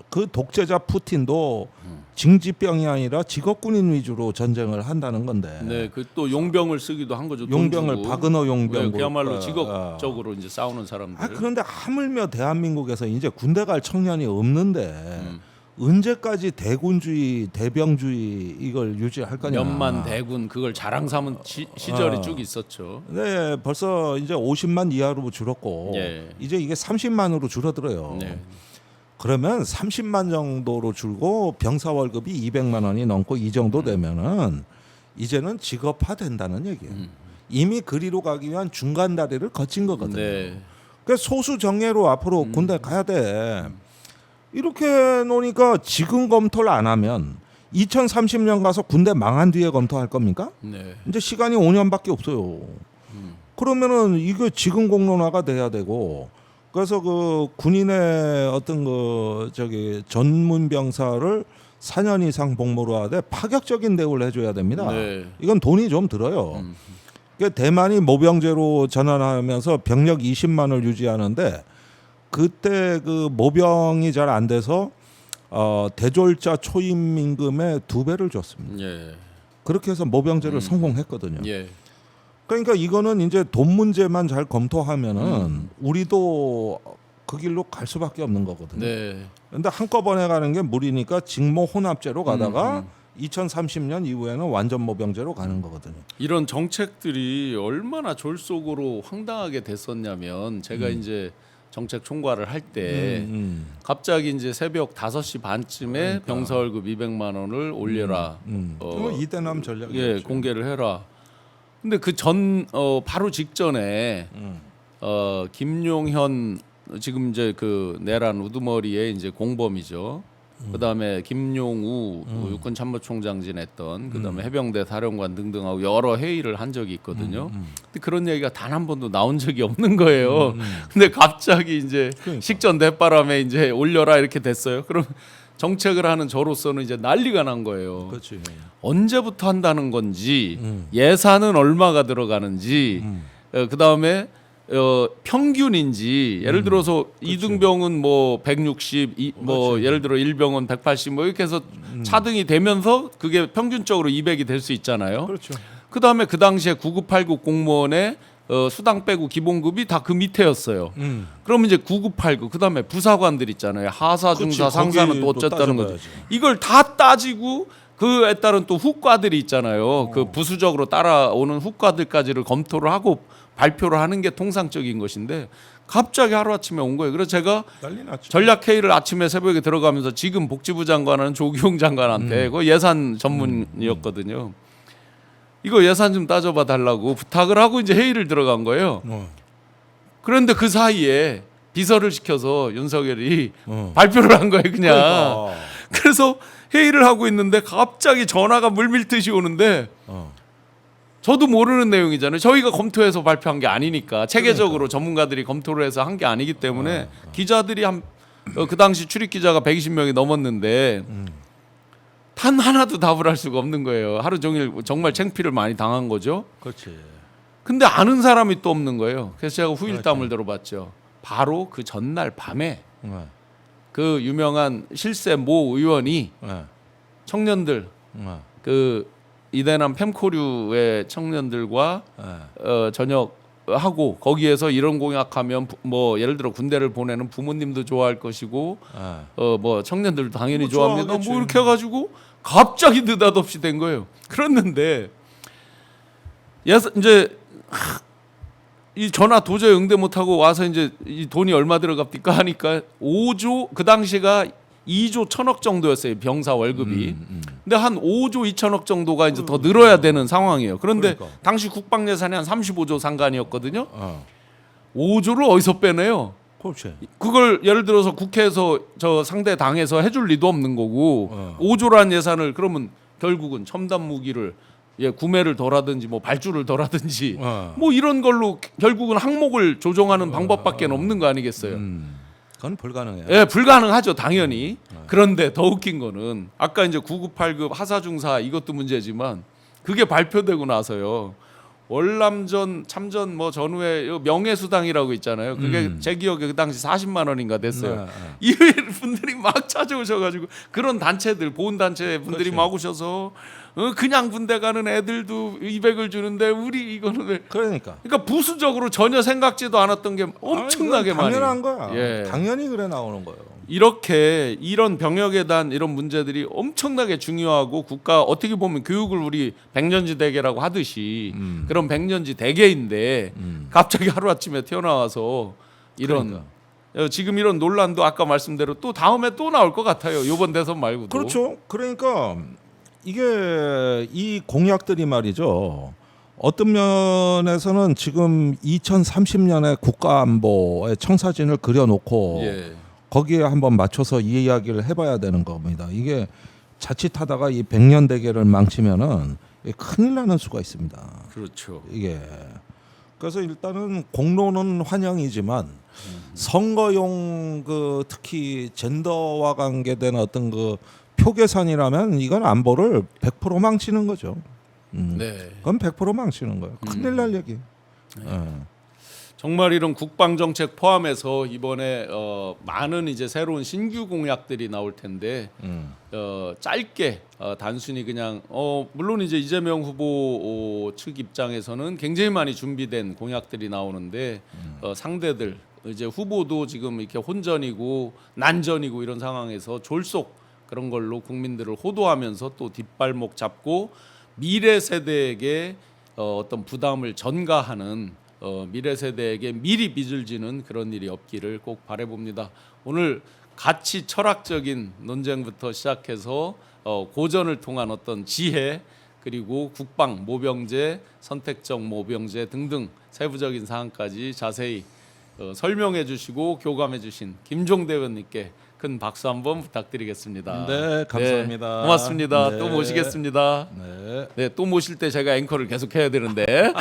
그 독재자 푸틴도 징집병이 아니라 직업군인 위주로 전쟁을 한다는 건데. 네, 그 또 용병을 쓰기도 한 거죠. 돈 용병을 주고. 바그너 용병. 네, 그야말로 직업적으로 이제 싸우는 사람들. 그런데 하물며 대한민국에서 이제 군대 갈 청년이 없는데 언제까지 대군주의, 대병주의 이걸 유지할 거냐? 몇만 대군 그걸 자랑 삼은 시절이 쭉 있었죠. 네, 벌써 이제 50만 이하로 줄었고 예. 이제 이게 30만으로 줄어들어요. 네. 그러면 30만 정도로 줄고 병사 월급이 200만 원이 넘고 이 정도 되면은 이제는 직업화 된다는 얘기예요. 이미 그리로 가기 위한 중간 다리를 거친 거거든요. 네. 그래서 소수 정예로 앞으로 군대 가야 돼. 이렇게 놓으니까 지금 검토를 안 하면 2030년 가서 군대 망한 뒤에 검토할 겁니까? 네. 이제 시간이 5년밖에 없어요. 그러면은 이거 지금 공론화가 돼야 되고 그래서 그 군인의 어떤 그 저기 전문 병사를 4년 이상 복무를 하되 파격적인 대우를 해줘야 됩니다. 네. 이건 돈이 좀 들어요. 그러니까 대만이 모병제로 전환하면서 병력 20만을 유지하는데 그때 그 모병이 잘 안 돼서 대졸자 초임 임금의 2배를 줬습니다. 예. 그렇게 해서 모병제를 성공했거든요. 예. 그러니까 이거는 이제 돈 문제만 잘 검토하면은 우리도 그 길로 갈 수밖에 없는 거거든요. 네. 근데 한꺼번에 가는 게 무리니까 직모 혼합제로 가다가 2030년 이후에는 완전 모병제로 가는 거거든요. 이런 정책들이 얼마나 졸속으로 황당하게 됐었냐면 제가 이제 정책 총괄을 할 때 갑자기 이제 새벽 5시 반쯤에 병사 월급 200만 원을 올려라. 이대남 전략이죠. 예, 공개를 해라. 근데 그 바로 직전에 김용현 지금 이제 그 내란 우두머리의 이제 공범이죠. 그다음에 김용우 육군 참모총장 지냈던 그다음에 해병대 사령관 등등하고 여러 회의를 한 적이 있거든요. 근데 그런 얘기가 단 한 번도 나온 적이 없는 거예요. 근데 갑자기 이제 그러니까. 식전 대바람에 이제 올려라 이렇게 됐어요. 그럼 정책을 하는 저로서는 이제 난리가 난 거예요. 그렇지. 언제부터 한다는 건지 예산은 얼마가 들어가는지 그다음에 평균인지 예를 들어서 이등병은 뭐 160, 뭐 예를 들어 일병은 180 뭐 이렇게 해서 차등이 되면서 그게 평균적으로 200이 될 수 있잖아요. 그렇죠. 그다음에 그 당시에 9989 공무원의 수당 빼고 기본급이 다 그 밑에였어요. 그러면 이제 9989 그다음에 부사관들 있잖아요. 하사, 중사, 그치, 상사는 거기 또 또 어쨌다는 거죠. 따져봐야지. 이걸 다 따지고 그에 따른 또 후과들이 있잖아요. 그 부수적으로 따라오는 후과들까지를 검토를 하고 발표를 하는 게 통상적인 것인데 갑자기 하루아침에 온 거예요. 그래서 제가 난리 났죠. 전략회의를 아침에 새벽에 들어가면서 지금 복지부 장관은 조기용 장관한테 그 예산 전문이었거든요. 이거 예산 좀 따져봐 달라고 부탁을 하고 이제 회의를 들어간 거예요. 그런데 그 사이에 비서를 시켜서 윤석열이 발표를 한 거예요, 그냥. 그러니까. 그래서 회의를 하고 있는데 갑자기 전화가 물밀듯이 오는데 저도 모르는 내용이잖아요. 저희가 검토해서 발표한 게 아니니까 체계적으로 전문가들이 검토를 해서 한 게 아니기 때문에 기자들이 그 당시 출입 기자가 120명이 넘었는데 단 하나도 답을 할 수가 없는 거예요. 하루 종일 정말 창피를 많이 당한 거죠. 그렇지. 근데 아는 사람이 또 없는 거예요. 그래서 제가 후일담을 들어봤죠. 바로 그 전날 밤에 그 유명한 실세 모 의원이 청년들 그 이대남 팸코류의 청년들과 저녁하고 거기에서 이런 공약하면 뭐 예를 들어 군대를 보내는 부모님도 좋아할 것이고 뭐 청년들도 당연히 뭐 좋아합니다. 좋아하겠지. 뭐 이렇게 해가지고 갑자기 느닷없이 된 거예요. 그랬는데 이제 이 전화 도저히 응대 못하고 와서 이제 이 돈이 얼마 들어갑니까 하니까 5조 그 당시가 2조 1,000억 정도였어요 병사 월급이. 근데 한 5조 2천억 정도가 이제 더 늘어야 되는 상황이에요. 그런데 그러니까. 당시 국방 예산이 한 35조 상간이었거든요. 5조를 어디서 빼내요? 그렇지. 그걸 예를 들어서 국회에서 저 상대 당에서 해줄 리도 없는 거고 5조란 예산을 그러면 결국은 첨단 무기를 구매를 덜하든지 뭐 발주를 덜하든지 뭐 이런 걸로 결국은 항목을 조정하는 방법밖에 없는 거 아니겠어요? 그건 불가능해요. 예, 불가능하죠, 당연히. 그런데 더 웃긴 거는 아까 이제 9989급 하사중사 이것도 문제지만 그게 발표되고 나서요. 월남전 참전 뭐 전후에 명예수당이라고 있잖아요. 그게 제 기억에 그 당시 40만 원인가 됐어요. 이 분들이 막 찾아오셔가지고 그런 단체들 보훈단체 분들이 그렇지. 막 오셔서 그냥 군대 가는 애들도 200을 주는데 우리 이거는 왜 그러니까. 그러니까 부수적으로 전혀 생각지도 않았던 게 엄청나게 많이 당연한 거야. 예. 당연히 그래 나오는 거예요. 이렇게 이런 병역에 대한 이런 문제들이 엄청나게 중요하고 국가 어떻게 보면 교육을 우리 백년지 대계라고 하듯이 그런 백년지 대계인데 갑자기 하루아침에 튀어나와서 이런 지금 이런 논란도 아까 말씀대로 또 다음에 또 나올 것 같아요. 이번 대선 말고도. 그렇죠. 그러니까 이게 이 공약들이 말이죠. 어떤 면에서는 지금 2030년에 국가안보의 청사진을 그려놓고 예. 거기에 한번 맞춰서 이 이야기를 해봐야 되는 겁니다. 이게 자칫하다가 이 백년 대계를 망치면은 큰일 나는 수가 있습니다. 그렇죠. 이게 그래서 일단은 공론은 환영이지만 선거용 그 특히 젠더와 관계된 어떤 그 표 계산이라면 이건 안보를 100% 망치는 거죠. 네. 그건 100% 망치는 거예요. 큰일 날 얘기. 정말 이런 국방 정책 포함해서 이번에 많은 이제 새로운 신규 공약들이 나올 텐데 짧게 단순히 그냥 물론 이제 이재명 후보 측 입장에서는 굉장히 많이 준비된 공약들이 나오는데 상대들 이제 후보도 지금 이렇게 혼전이고 난전이고 이런 상황에서 졸속 그런 걸로 국민들을 호도하면서 또 뒷발목 잡고 미래 세대에게 어떤 부담을 전가하는 미래 세대에게 미리 빚을 지는 그런 일이 없기를 꼭 바라봅니다. 오늘 가치 철학적인 논쟁부터 시작해서 고전을 통한 어떤 지혜 그리고 국방 모병제, 선택적 모병제 등등 세부적인 사항까지 자세히 설명해 주시고 교감해 주신 김종대 의원님께 큰 박수 한번 부탁드리겠습니다. 네, 감사합니다. 네, 고맙습니다. 네. 또 모시겠습니다. 네. 네, 또 모실 때 제가 앵커를 계속 해야 되는데.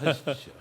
하십시오.